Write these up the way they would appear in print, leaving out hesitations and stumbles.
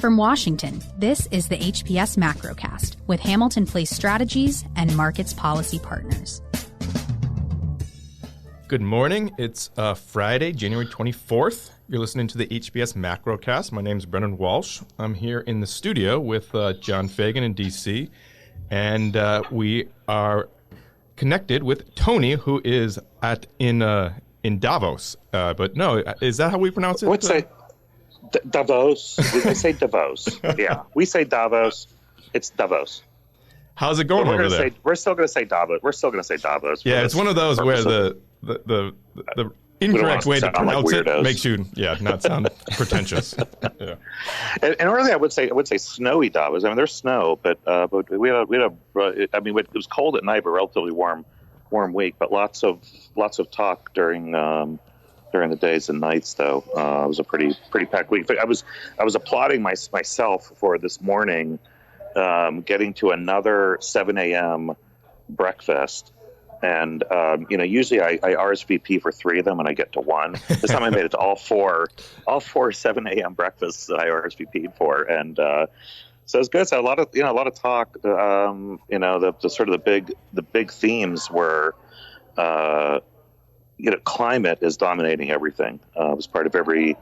From Washington, this is the HPS Macrocast with Hamilton Place Strategies and Markets Policy Partners. Good morning. It's Friday, January 24th. You're listening to the HPS Macrocast. My name is Brennan Walsh. I'm here in the studio with John Fagan in D.C., and we are connected with Tony, who is in Davos. But no, is that how we pronounce it? What's that? Davos. We say Davos. Yeah, we say Davos. It's Davos. How's it going over there? We're still going to say Davos. We're still going to say Davos. Yeah, it's one of those where the incorrect way to pronounce it makes you not sound pretentious. Yeah. And really, I would say snowy Davos. I mean, there's snow, but we had it was cold at night, but relatively warm week. But lots of talk during the days and nights, though. It was a pretty packed week. I was applauding myself for this morning, getting to another 7 a.m. breakfast. And, usually I RSVP for 3 of them and I get to 1. This time I made it to all four 7 a.m. breakfasts that I RSVP'd for. And so it was good. So a lot of talk, the sort of the big themes were, climate is dominating everything. It was part of every,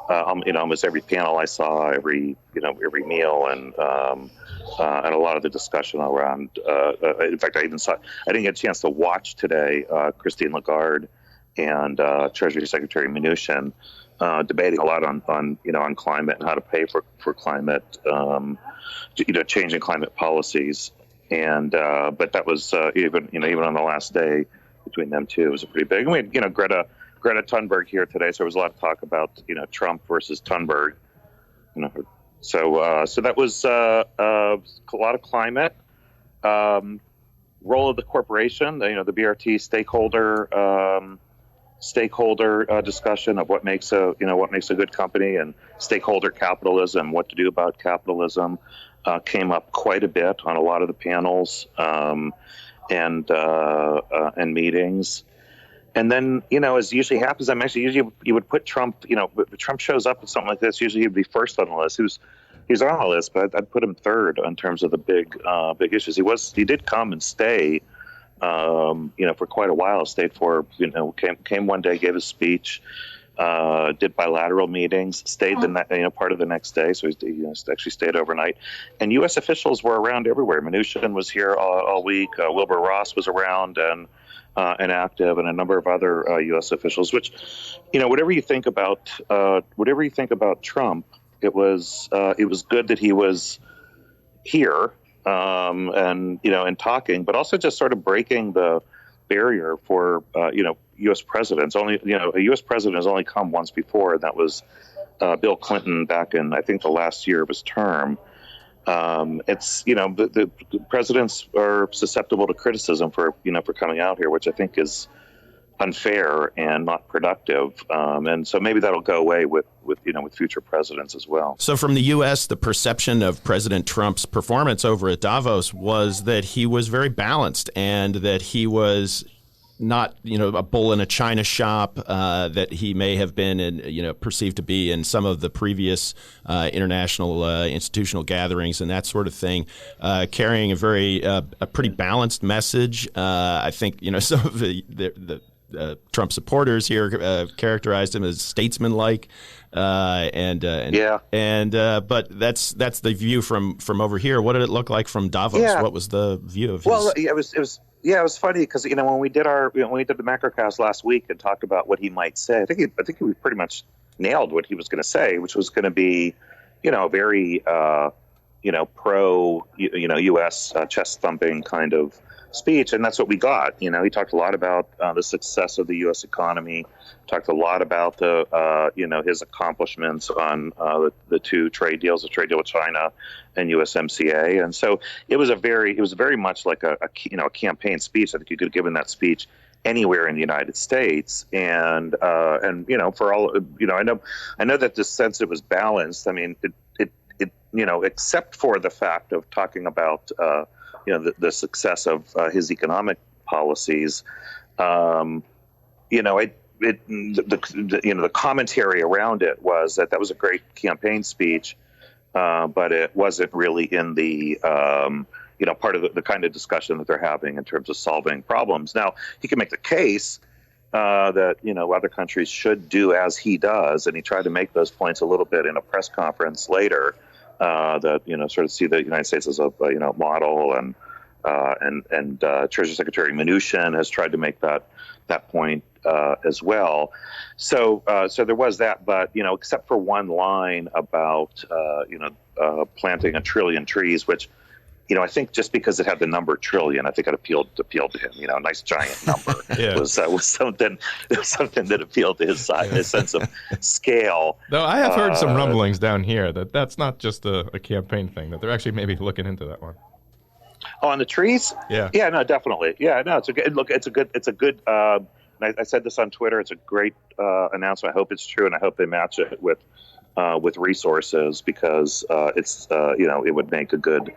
almost every panel I saw, every meal, and a lot of the discussion around. In fact, I didn't get a chance to watch today. Christine Lagarde and Treasury Secretary Mnuchin debating a lot on climate and how to pay for climate, changing climate policies, and but that was even on the last day. Between them two, it was a pretty big. And we had, Greta Thunberg here today, so there was a lot of talk about, Trump versus Thunberg. So that was a lot of climate, role of the corporation, the BRT stakeholder discussion of what makes a good company, and stakeholder capitalism, what to do about capitalism, came up quite a bit on a lot of the panels. And meetings. And then, as usually happens, usually you would put Trump, if Trump shows up with something like this, usually he'd be first on the list. He's on the list, but I'd put him third in terms of the big issues. He did come and stay, for quite a while, stayed for, came one day, gave a speech, did bilateral meetings, stayed part of the next day, so he actually stayed overnight. And U.S. officials were around everywhere. Mnuchin was here all week. Wilbur Ross was around and active, and a number of other U.S. officials. Which, whatever you think about Trump, it was good that he was here and talking, but also just sort of breaking the barrier for U.S. presidents. Only a U.S. president has only come once before, and that was Bill Clinton back in, I think, the last year of his term. It's the presidents are susceptible to criticism for coming out here, which I think is unfair and not productive. And so maybe that'll go away with future presidents as well. So from the U.S., the perception of President Trump's performance over at Davos was that he was very balanced and that he was not, a bull in a china shop that he may have been and, perceived to be in some of the previous international institutional gatherings and that sort of thing, carrying a pretty balanced message. I think, some of the Trump supporters here characterized him as statesman-like, but that's the view from over here. What did it look like from Davos? Yeah. What was the view of his? Well, it was funny because when we did the Macrocast last week and talked about what he might say, I think we pretty much nailed what he was going to say, which was going to be, very pro U.S. chest thumping kind of speech, and that's what we got. He talked a lot about the success of the U.S. economy, talked a lot about his accomplishments on the two trade deals, the trade deal with China and USMCA, and so it was very much like a campaign speech. I think you could have given that speech anywhere in the United States, and for all I know that the sense it was balanced. I mean, it except for the fact of talking about the success of his economic policies, the commentary around it was that was a great campaign speech, but it wasn't really in the part of the kind of discussion that they're having in terms of solving problems. Now, he can make the case that other countries should do as he does, and he tried to make those points a little bit in a press conference later. That sort of see the United States as a model, and Treasury Secretary Mnuchin has tried to make that point as well. So there was that, but except for one line about planting 1 trillion trees, which I think just because it had the number trillion, I think it appealed to him. A nice giant number was something that appealed to his side, his sense of scale. Though I have heard some rumblings down here that's not just a campaign thing; that they're actually maybe looking into that one. Oh, on the trees? Yeah. Yeah, no, definitely. Yeah, no, it's a good look. It's a good. I said this on Twitter. It's a great announcement. I hope it's true, and I hope they match it with resources, because it would make a good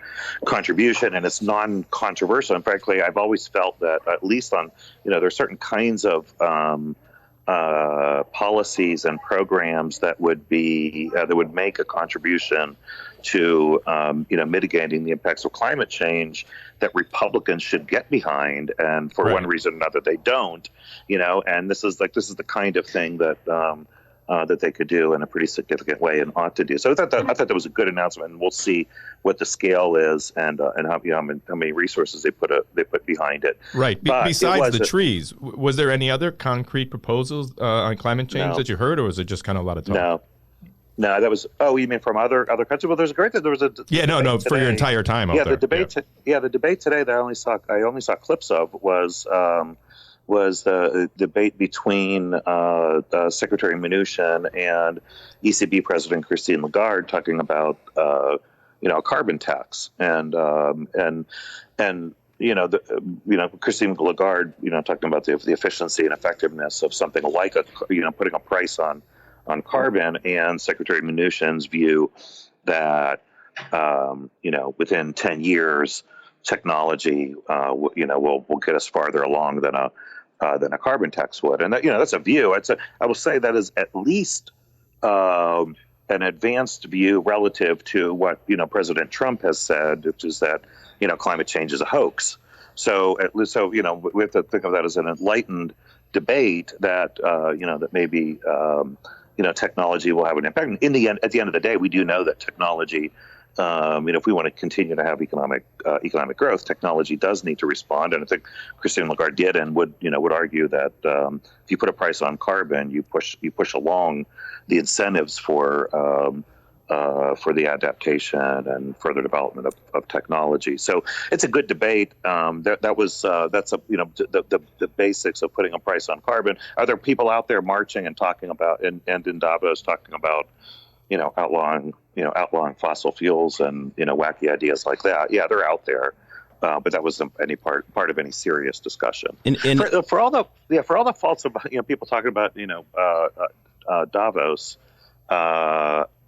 contribution, and it's non-controversial. And frankly, I've always felt that at least on there's certain kinds of policies and programs that would make a contribution to mitigating the impacts of climate change that Republicans should get behind, and for one reason or another they don't. And this is the kind of thing that that they could do in a pretty significant way and ought to do. So I thought that was a good announcement, and we'll see what the scale is and how many resources they put behind it. Right. Besides the trees, was there any other concrete proposals on climate change that you heard, or was it just kind of a lot of talk? No, that was. Oh, you mean from other countries? Well, there was a. Yeah, no, for your entire time out there. The debate today that I only saw clips of was the debate between Secretary Mnuchin and ECB President Christine Lagarde talking about a carbon tax, and Christine Lagarde talking about the efficiency and effectiveness of something like putting a price on carbon, and Secretary Mnuchin's view that within 10 years technology will get us farther along than a carbon tax would. And that's a view. I will say that is at least an advanced view relative to what President Trump has said, which is that climate change is a hoax. So at least we have to think of that as an enlightened debate that that maybe technology will have an impact. At the end of the day, we do know that technology. If we want to continue to have economic growth, technology does need to respond, and I think Christine Lagarde did, and would argue that if you put a price on carbon, you push along the incentives for the adaptation and further development of technology. So it's a good debate. That's the basics of putting a price on carbon. Are there people out there marching and talking about and in Davos talking about outlawing fossil fuels and wacky ideas like that? Yeah, they're out there, but that wasn't any part of any serious discussion. For all the faults about people talking about Davos,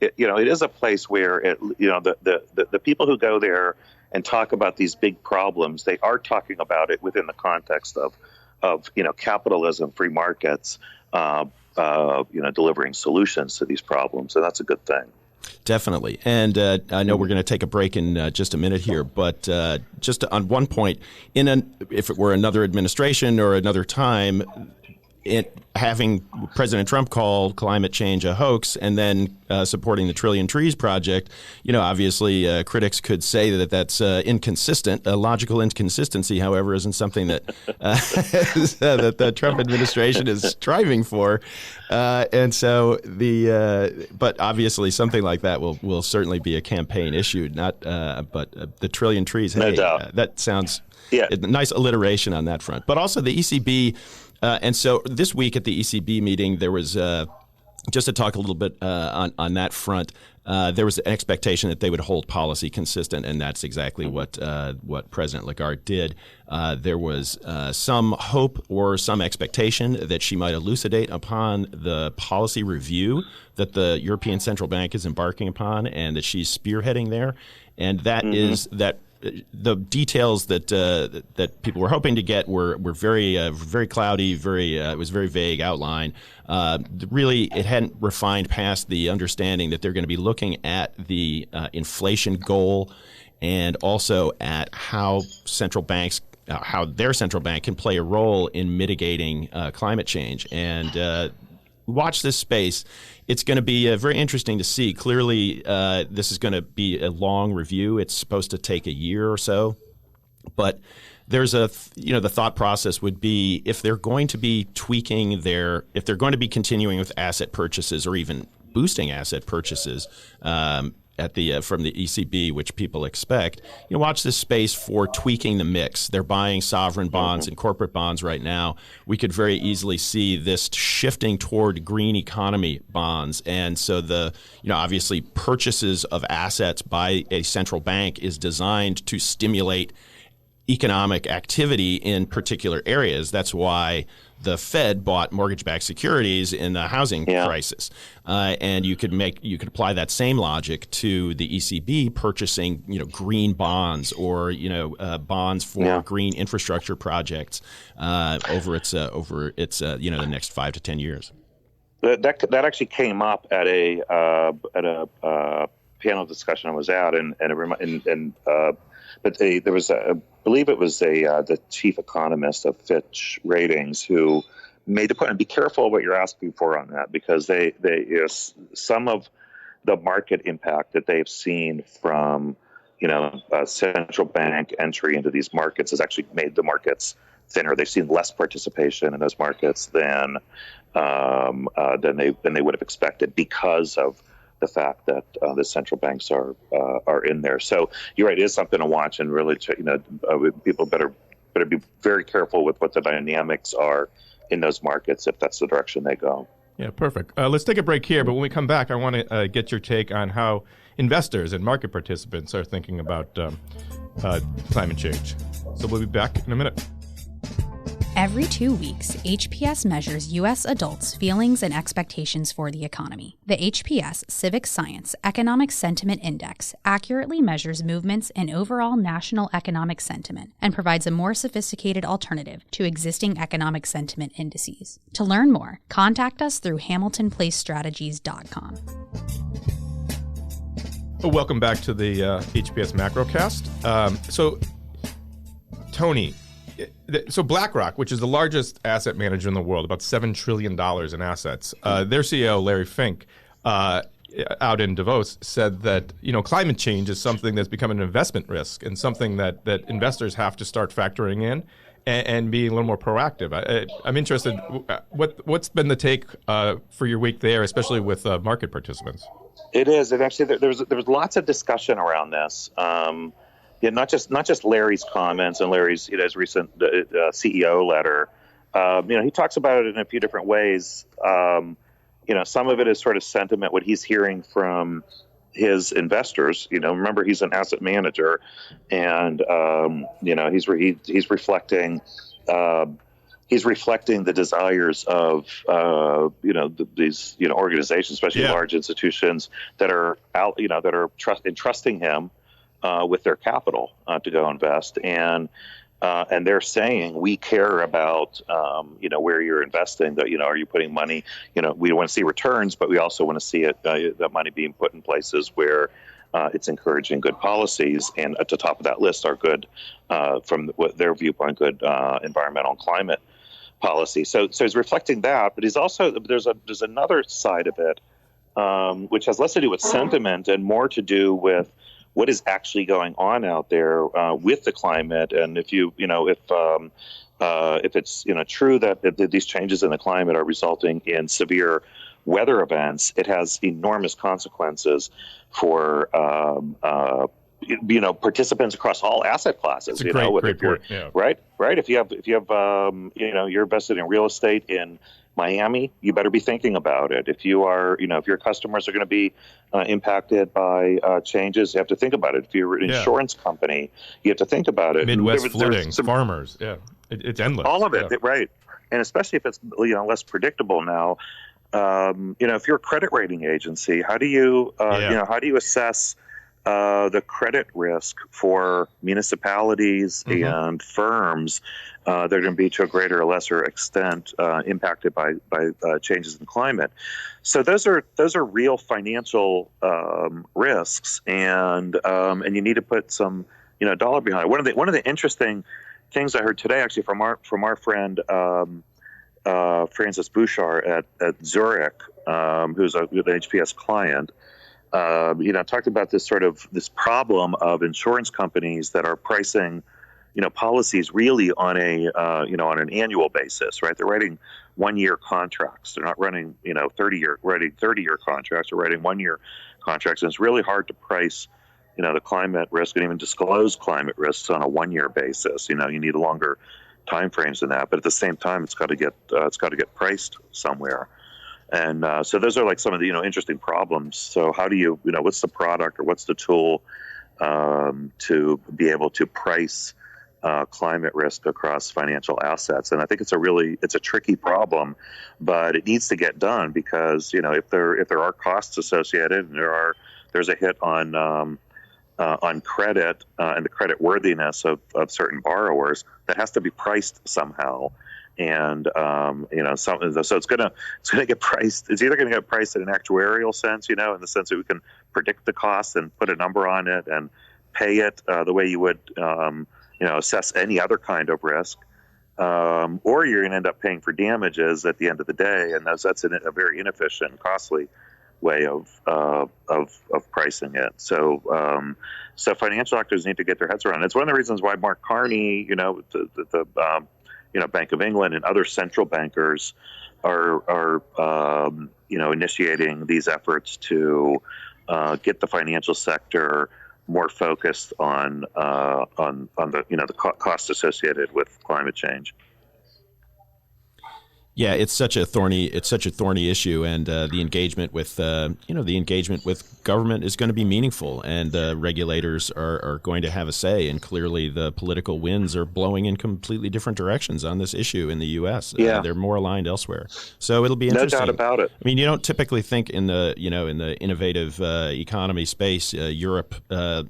it is a place where the people who go there and talk about these big problems, they are talking about it within the context of capitalism, free markets. Delivering solutions to these problems, and that's a good thing. Definitely. And I know we're going to take a break in just a minute here, but just on one point, if it were another administration or another time, having President Trump call climate change a hoax and then supporting the Trillion Trees project, obviously critics could say that that's inconsistent. A logical inconsistency, however, isn't something that that the Trump administration is striving for. And so but obviously something like that will certainly be a campaign issue. But the Trillion Trees, no doubt. That sounds a nice alliteration on that front. But also the ECB. And so this week at the ECB meeting, there was, just to talk a little bit on that front, there was an expectation that they would hold policy consistent, and that's exactly what President Lagarde did. There was some hope or some expectation that she might elucidate upon the policy review that the European Central Bank is embarking upon and that she's spearheading there. And that is that the details that people were hoping to get were very cloudy, it was very vague outline. Really, it hadn't refined past the understanding that they're going to be looking at the inflation goal and also at how how their central bank can play a role in mitigating climate change. And watch this space. It's going to be very interesting to see. Clearly, this is going to be a long review. It's supposed to take a year or so. But there's the thought process would be if they're going to be if they're going to be continuing with asset purchases or even boosting asset purchases from the ECB, which people expect, watch this space for tweaking the mix. They're buying sovereign bonds and corporate bonds right now. We could very easily see this shifting toward green economy bonds. And so obviously purchases of assets by a central bank is designed to stimulate economic activity in particular areas. That's why the Fed bought mortgage-backed securities in the housing crisis, and you could apply that same logic to the ECB purchasing green bonds or bonds for green infrastructure projects over its the next 5 to 10 years. That actually came up at a panel discussion I was at, but there was I believe it was the chief economist of Fitch Ratings who made the point, and be careful what you're asking for on that, because some of the market impact that they've seen from central bank entry into these markets has actually made the markets thinner. They've seen less participation in those markets than they would have expected because of the fact that the central banks are in there. So you're right; it is something to watch, and really, people better be very careful with what the dynamics are in those markets if that's the direction they go. Yeah, perfect. Let's take a break here, but when we come back, I want to get your take on how investors and market participants are thinking about climate change. So we'll be back in a minute. Every 2 weeks, HPS measures U.S. adults' feelings and expectations for the economy. The HPS Civic Science Economic Sentiment Index accurately measures movements in overall national economic sentiment and provides a more sophisticated alternative to existing economic sentiment indices. To learn more, contact us through HamiltonPlaceStrategies.com. Welcome back to the HPS Macrocast. So, Tony, so BlackRock, which is the largest asset manager in the world, about $7 trillion in assets, their CEO, Larry Fink, out in Davos, said that climate change is something that's become an investment risk and something that investors have to start factoring in and be a little more proactive. I'm interested, what's been the take for your week there, especially with market participants? It is. And actually, there was lots of discussion around this. Not just Larry's comments and Larry's his recent CEO letter. He talks about it in a few different ways. Some of it is sort of sentiment, what he's hearing from his investors. Remember, he's an asset manager, and he's reflecting the desires of these organizations, especially large institutions that are out that are entrusting him with their capital to go invest, and they're saying we care about where you're investing. That are you putting money? We want to see returns, but we also want to see that money being put in places where it's encouraging good policies, and at the top of that list are good, from their viewpoint, good environmental and climate policy. So he's reflecting that, but he's also there's another side of it, which has less to do with sentiment and more to do with what is actually going on out there with the climate. And if it's true that these changes in the climate are resulting in severe weather events, it has enormous consequences for participants across all asset classes. It's a great point. Yeah. Right. If you have you're invested in real estate in Miami, you better be thinking about it. If you are, if your customers are going to be impacted by changes, you have to think about it. If you're an insurance company, you have to think about it. Midwest flooding, farmers, it's endless. All of it, right? And especially if it's less predictable now. If you're a credit rating agency, how do you how do you assess the credit risk for municipalities and firms that are going to be to a greater or lesser extent impacted by changes in climate. So those are real financial risks, and you need to put some dollar behind it. One of the interesting things I heard today, actually, from our friend Francis Bouchard at Zurich, who's an HPS client. Talked about this problem of insurance companies that are pricing, policies really on an annual basis, right? They're writing 1-year contracts. They're not running, 30-year contracts. They're writing 1-year contracts. And it's really hard to price, the climate risk and even disclose climate risks on a 1-year basis. You need longer time frames than that. But at the same time, it's got to get priced somewhere. And so those are like some of the interesting problems. So how do you what's the product or what's the tool to be able to price climate risk across financial assets? And I think it's a tricky problem, but it needs to get done because if there are costs associated and there's a hit on credit and the credit worthiness of certain borrowers, that has to be priced somehow. And so it's gonna get priced. It's either gonna get priced in an actuarial sense, in the sense that we can predict the cost and put a number on it and pay it the way you would, assess any other kind of risk, or you're gonna end up paying for damages at the end of the day, and that's a very inefficient, costly way of pricing it. So financial actors need to get their heads around it. It's one of the reasons why Mark Carney, the Bank of England and other central bankers are initiating these efforts to get the financial sector more focused on the costs associated with climate change. Yeah, it's such a thorny issue, and the engagement with government is going to be meaningful, and regulators are going to have a say. And clearly, the political winds are blowing in completely different directions on this issue in the U.S. Yeah. They're more aligned elsewhere, so it'll be interesting. No doubt about it. I mean, you don't typically think in the innovative economy space, Europe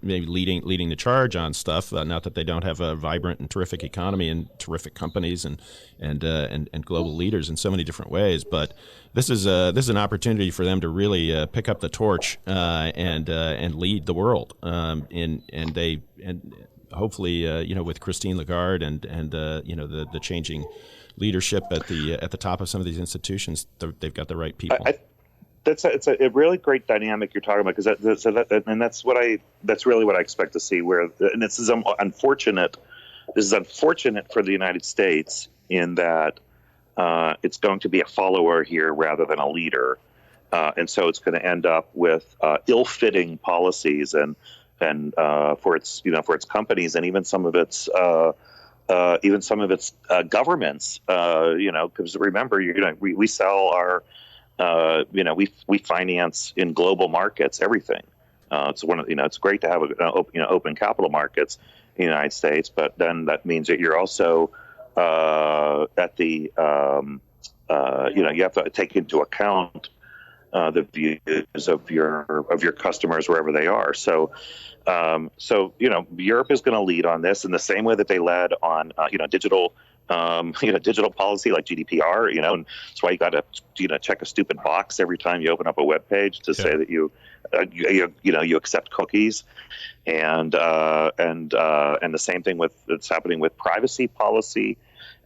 maybe leading the charge on stuff. Not that they don't have a vibrant and terrific economy and terrific companies and global leaders in so many different ways, but this is an opportunity for them to really pick up the torch and lead the world. And hopefully with Christine Lagarde and the changing leadership at the top of some of these institutions, they've got the right people. It's a really great dynamic you're talking about, because that's really what I expect to see. And this is unfortunate. This is unfortunate for the United States in that it's going to be a follower here rather than a leader, and so it's going to end up with ill-fitting policies and for its companies and even some of its governments. Because remember, we sell our we finance in global markets everything. It's great to have open capital markets in the United States, but then that means that you're also at the you have to take into account the views of your customers wherever they are. So Europe is going to lead on this in the same way that they led on digital digital policy like GDPR. And that's why you got to check a stupid box every time you open up a web page to say that you accept cookies, and the same thing that's happening with privacy policy.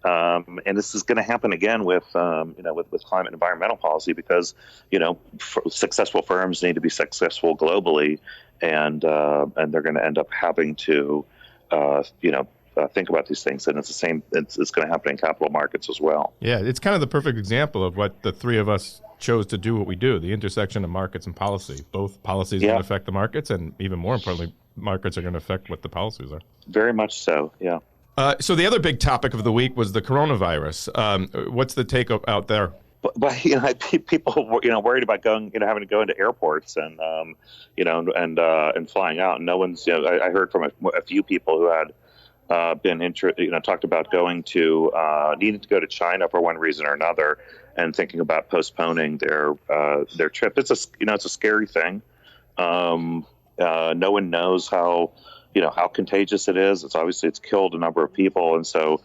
And this is going to happen again with climate and environmental policy, because successful firms need to be successful globally, and they're going to end up having to think about these things. And it's the same. It's going to happen in capital markets as well. Yeah, it's kind of the perfect example of what the three of us chose to do what we do: the intersection of markets and policy. Both policies are going to affect the markets, and even more importantly, markets are going to affect what the policies are. Very much so. Yeah. So the other big topic of the week was the coronavirus. What's the take out there? But people worried about having to go into airports and flying out. And no one's. I heard from a few people who had been talked about going to needing to go to China for one reason or another, and thinking about postponing their trip. It's a scary thing. No one knows how contagious it is. It's killed a number of people, and so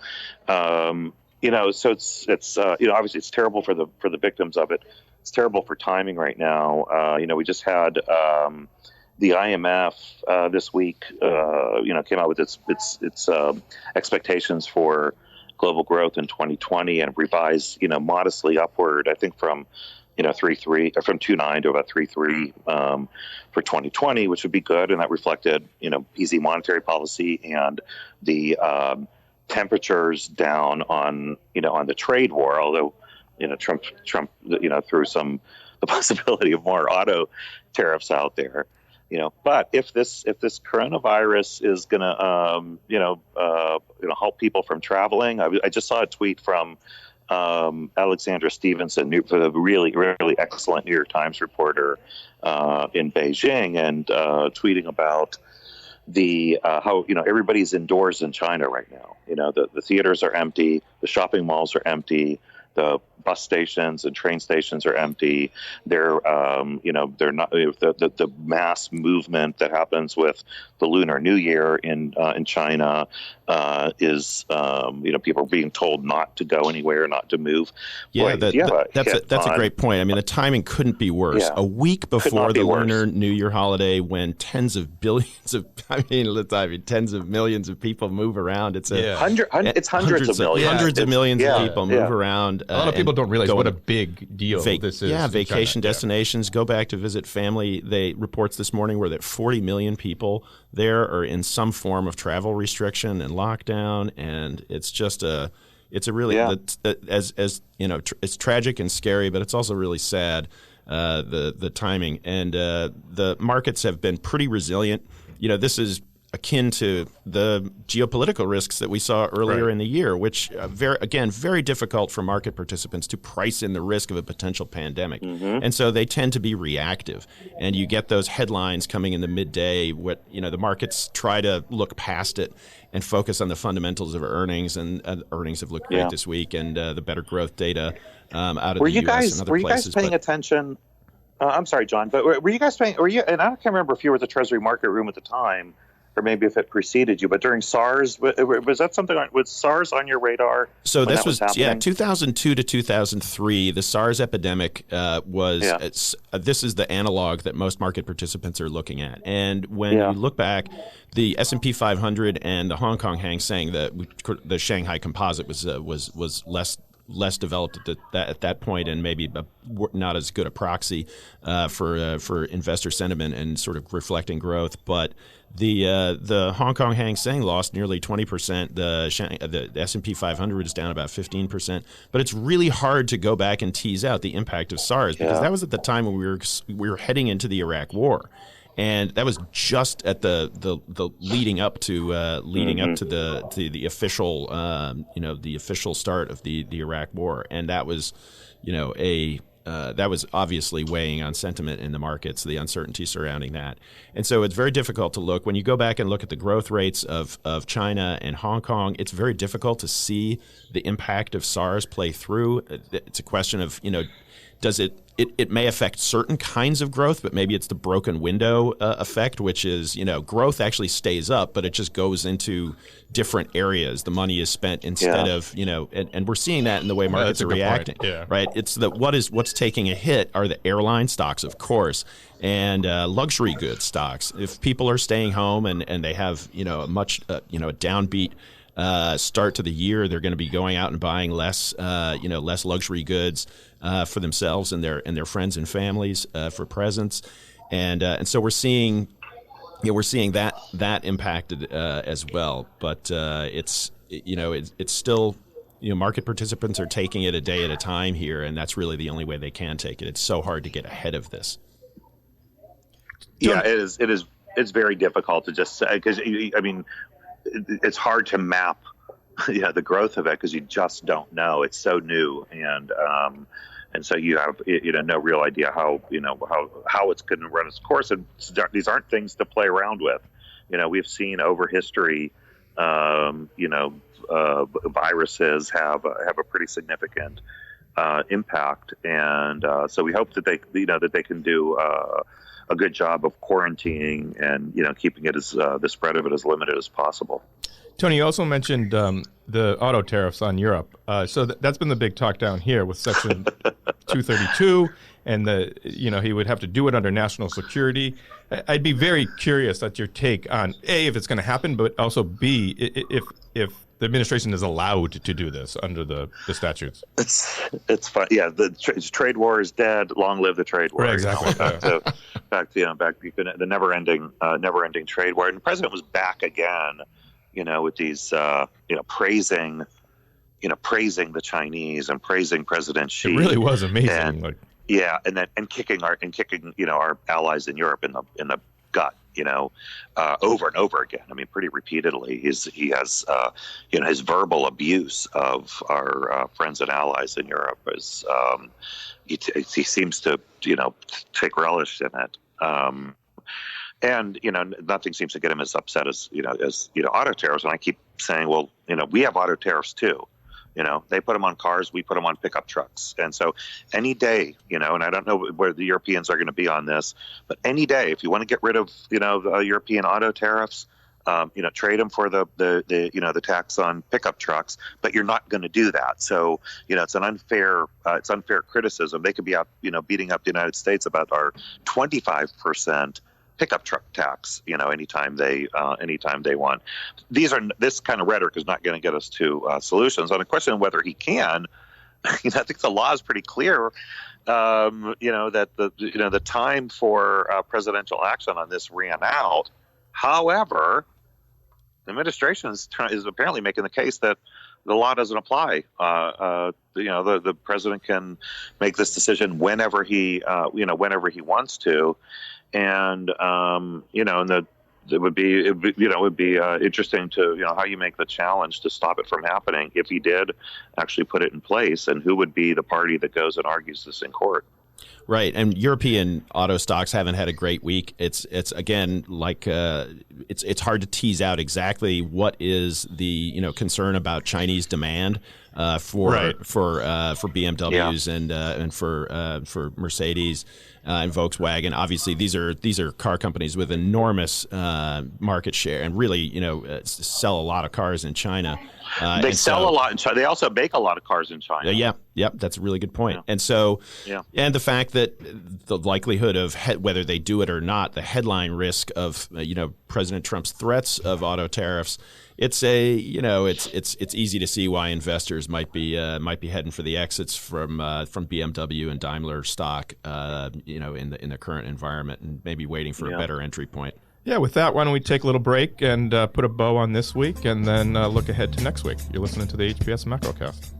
so it's obviously it's terrible for the victims of it. It's terrible for timing right now. We just had the IMF this week came out with its expectations for global growth in 2020 and revised modestly upward, I think from 3.3 or from 2.9 to about 3.3 for 2020, which would be good, and that reflected easy monetary policy and the temperatures down on the trade war. Although Trump threw the possibility of more auto tariffs out there. But if this coronavirus is going to help people from traveling, I just saw a tweet from Alexandra Stevenson, the really, really excellent New York Times reporter in Beijing, and tweeting about how everybody's indoors in China right now. The theaters are empty, the shopping malls are empty, the bus stations and train stations are empty. They're not the mass movement that happens with the Lunar New Year in China is people are being told not to go anywhere, not to move. Yeah, Boy, that's a great point. I mean, the timing couldn't be worse. Yeah. A week before the Lunar New Year holiday, when tens of millions of people move around. It's hundreds of millions. Hundreds of millions of people move around. A lot of people don't realize what a big deal this is. Yeah, vacation destinations. Go back to visit family. They reports this morning were that 40 million people there are in some form of travel restriction and lockdown, and it's just it's tragic and scary, but it's also really sad. The timing and the markets have been pretty resilient. This is akin to the geopolitical risks that we saw earlier in the year, which very difficult for market participants to price in the risk of a potential pandemic. Mm-hmm. And so they tend to be reactive. And you get those headlines coming in the midday. The markets try to look past it and focus on the fundamentals of earnings, and earnings have looked great this week, and the better growth data out of the U.S. and other places. Were you guys paying attention? I'm sorry, John, but were you guys paying? And I can't remember if you were at the Treasury Market Room at the time, or maybe if it preceded you, but during SARS, was that something? Was SARS on your radar? So this was 2002 to 2003. The SARS epidemic was. Yeah. This is the analog that most market participants are looking at, and when you look back, the S&P 500 and the Hong Kong Hang Seng, the Shanghai Composite was less developed at that point, and maybe not as good a proxy for investor sentiment and sort of reflecting growth, but. The Hong Kong Hang Seng lost nearly 20%. The S&P 500 is down about 15%. But it's really hard to go back and tease out the impact of SARS because that was at the time when we were heading into the Iraq War, and that was just at the leading up to the official the official start of the Iraq War, and that was that was obviously weighing on sentiment in the markets, the uncertainty surrounding that. And so it's very difficult to look. When you go back and look at the growth rates of China and Hong Kong, it's very difficult to see the impact of SARS play through. It's a question of, does it may affect certain kinds of growth, but maybe it's the broken window effect, which is, growth actually stays up, but it just goes into different areas. The money is spent instead of, and we're seeing that in the way markets are reacting, right? It's what's taking a hit are the airline stocks, of course, and luxury goods stocks. If people are staying home and they have, a downbeat start to the year, they're going to be going out and buying less luxury goods for themselves and their friends and families for presents, and so we're seeing that impacted as well. But it's still, market participants are taking it a day at a time here, and that's really the only way they can take it. It's so hard to get ahead of this. Yeah, it is. It's very difficult to just say, because it's hard to map the growth of it because you just don't know. It's so new, and so you have no real idea how it's going to run its course. And these aren't things to play around with. We've seen over history, viruses have a pretty significant impact, and so we hope that they can do a good job of quarantining and keeping it as the spread of it as limited as possible. Tony, you also mentioned the auto tariffs on Europe. So that's been the big talk down here with Section 232, and he would have to do it under national security. I'd be very curious at your take on A, if it's going to happen, but also B, if the administration is allowed to do this under the statutes. It's fun. Yeah, the trade war is dead. Long live the trade war. Right, exactly. Back to the never-ending trade war. And the president was back again, with these, praising the Chinese and praising President Xi. It really was amazing. And kicking our allies in Europe in the gut, over and over again. I mean, pretty repeatedly. He has his verbal abuse of our friends and allies in Europe is he seems to take relish in it. And nothing seems to get him as upset as auto tariffs. And I keep saying, well, we have auto tariffs too. They put them on cars, we put them on pickup trucks. And so any day, and I don't know where the Europeans are going to be on this, but any day, if you want to get rid of, the European auto tariffs, trade them for the tax on pickup trucks, but you're not going to do that. So, it's unfair criticism. They could be out, beating up the United States about our 25% pickup truck tax, anytime they want. This kind of rhetoric is not going to get us to solutions. On the question of whether he can, I think the law is pretty clear. That the time for presidential action on this ran out. However, the administration is apparently making the case that the law doesn't apply. The president can make this decision whenever he wants to. And it would be interesting to how you make the challenge to stop it from happening if he did actually put it in place, and who would be the party that goes and argues this in court. Right, and European auto stocks haven't had a great week. It's again like it's hard to tease out exactly what is the concern about Chinese demand for BMWs and for Mercedes and Volkswagen. Obviously, these are car companies with enormous market share and really sell a lot of cars in China. They sell a lot in China. They also make a lot of cars in China. Yep, that's a really good point. Yeah. And so, and the fact that the likelihood of whether they do it or not, the headline risk of President Trump's threats of auto tariffs, it's easy to see why investors might be heading for the exits from BMW and Daimler stock, in the current environment, and maybe waiting for a better entry point. Yeah, with that, why don't we take a little break and put a bow on this week and then look ahead to next week. You're listening to the HPS Macrocast.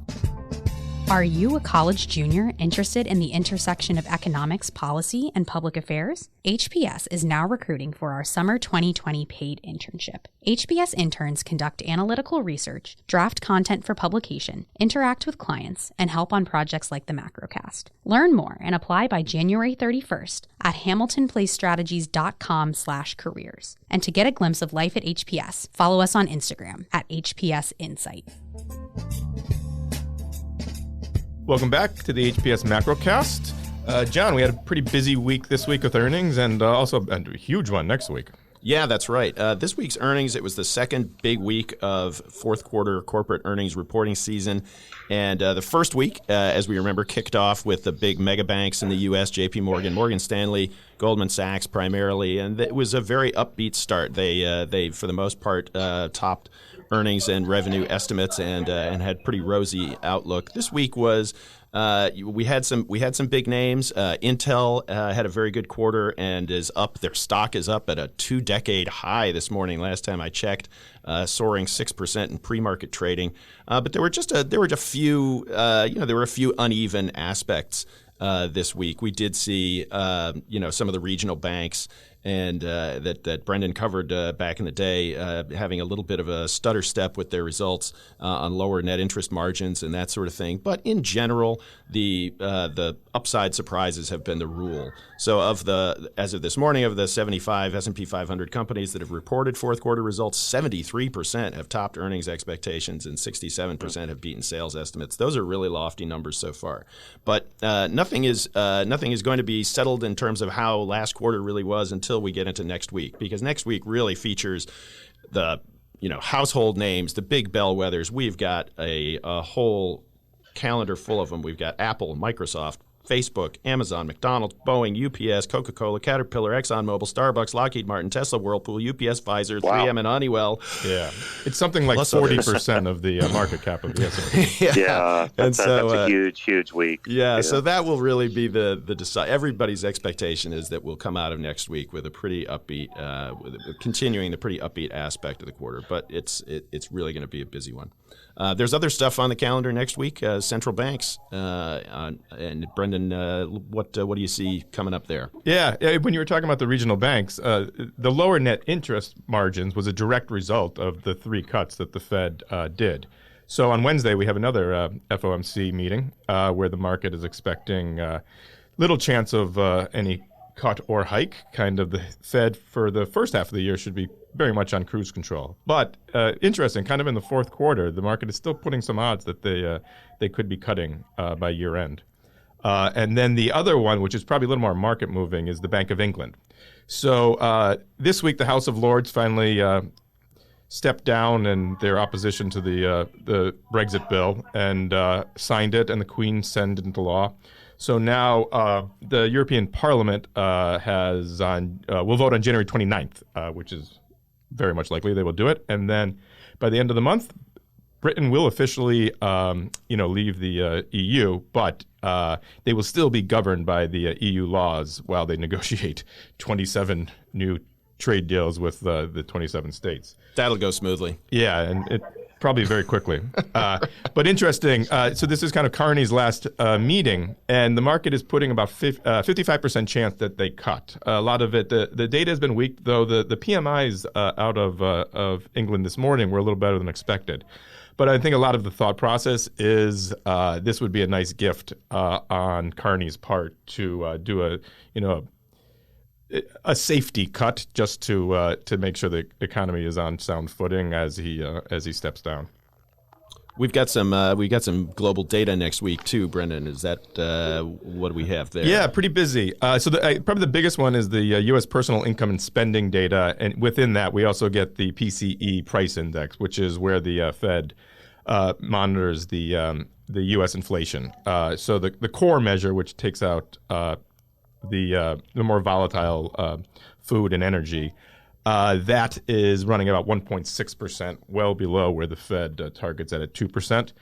Are you a college junior interested in the intersection of economics, policy, and public affairs? HPS is now recruiting for our summer 2020 paid internship. HPS interns conduct analytical research, draft content for publication, interact with clients, and help on projects like the Macrocast. Learn more and apply by January 31st at hamiltonplacestrategies.com/careers. And to get a glimpse of life at HPS, follow us on Instagram at HPS Insight. Welcome back to the HPS Macrocast. John, we had a pretty busy week this week with earnings and also a huge one next week. Yeah, that's right. This week's earnings, it was the second big week of fourth quarter corporate earnings reporting season. And the first week, as we remember, kicked off with the big mega banks in the U.S., J.P. Morgan, Morgan Stanley, Goldman Sachs primarily. And it was a very upbeat start. They for the most part, topped earnings and revenue estimates and had pretty rosy outlook. This week was we had some big names. Intel had a very good quarter and is up. Their stock is up at a 2-decade high this morning. Last time I checked, soaring 6% in pre-market trading. But there were a few uneven aspects this week. We did see some of the regional banks and that Brendan covered back in the day, having a little bit of a stutter step with their results on lower net interest margins and that sort of thing. But in general, the upside surprises have been the rule. So as of this morning, of the 75 S&P 500 companies that have reported fourth quarter results, 73% have topped earnings expectations and 67% have beaten sales estimates. Those are really lofty numbers so far. But nothing nothing is going to be settled in terms of how last quarter really was until we get into next week, because next week really features the household names, the big bellwethers. We've got a whole calendar full of them. We've got Apple, Microsoft, Facebook, Amazon, McDonald's, Boeing, UPS, Coca-Cola, Caterpillar, ExxonMobil, Starbucks, Lockheed Martin, Tesla, Whirlpool, UPS, Pfizer, 3M, and Honeywell. Yeah, it's something like 40% of the market cap of the S&P. That's a huge week. Yeah, so that will really be the decide. Everybody's expectation is that we'll come out of next week with a pretty upbeat, continuing the pretty upbeat aspect of the quarter. But it's really going to be a busy one. There's other stuff on the calendar next week. Central banks and Brendan, what do you see coming up there? Yeah, when you were talking about the regional banks, the lower net interest margins was a direct result of the 3 cuts that the Fed did. So on Wednesday we have another FOMC meeting where the market is expecting little chance of any cut or hike. Kind of the Fed for the first half of the year should be very much on cruise control. But interesting, kind of in the fourth quarter, the market is still putting some odds that they could be cutting by year end. And then the other one, which is probably a little more market moving, is the Bank of England. So this week, the House of Lords finally stepped down in their opposition to the Brexit bill and signed it, and the Queen signed it into law. So now the European Parliament will vote on January 29th, which is very much likely they will do it. And then by the end of the month, Britain will officially, leave the EU, but they will still be governed by the EU laws while they negotiate 27 new trade deals with the 27 states. That'll go smoothly. Yeah, and it probably very quickly. But interesting. So this is kind of Carney's last meeting, and the market is putting about 55% chance that they cut. A lot of it, the data has been weak, though the PMIs out of England this morning were a little better than expected. But I think a lot of the thought process is this would be a nice gift on Carney's part to do a safety cut just to make sure the economy is on sound footing as he steps down. We've got some global data next week too, Brendan. Is that what do we have there? Yeah, pretty busy. So probably the biggest one is the U.S. personal income and spending data, and within that we also get the PCE price index, which is where the Fed monitors the U.S. inflation. So the core measure, which takes out the more volatile food and energy, that is running about 1.6%, well below where the Fed targets at 2%.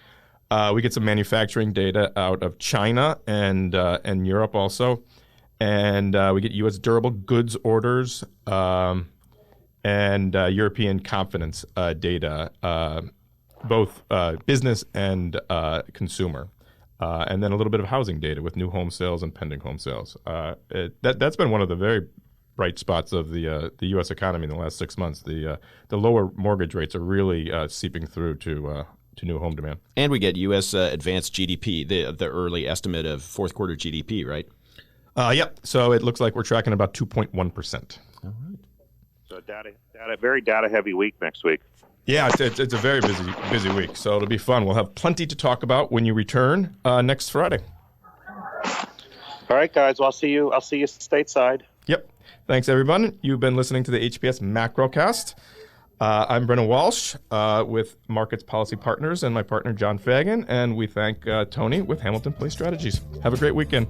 We get some manufacturing data out of China and Europe also, and we get U.S. durable goods orders and European confidence data, both business and consumer. And then a little bit of housing data with new home sales and pending home sales. That's been one of the very bright spots of the U.S. economy in the last 6 months. The lower mortgage rates are really seeping through to new home demand. And we get U.S. advanced GDP, the early estimate of fourth quarter GDP, right? Yep. So it looks like we're tracking about 2.1%. All right. So very data heavy week next week. Yeah, it's a very busy week, so it'll be fun. We'll have plenty to talk about when you return next Friday. All right, guys. Well, I'll see you stateside. Yep. Thanks, everyone. You've been listening to the HPS Macrocast. I'm Brennan Walsh with Markets Policy Partners and my partner, John Fagan, and we thank Tony with Hamilton Place Strategies. Have a great weekend.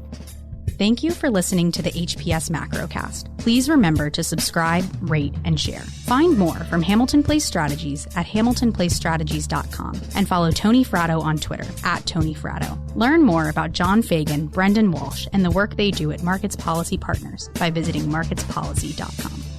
Thank you for listening to the HPS Macrocast. Please remember to subscribe, rate, and share. Find more from Hamilton Place Strategies at hamiltonplacestrategies.com and follow Tony Fratto on Twitter @TonyFratto. Learn more about John Fagan, Brendan Walsh, and the work they do at Markets Policy Partners by visiting marketspolicy.com.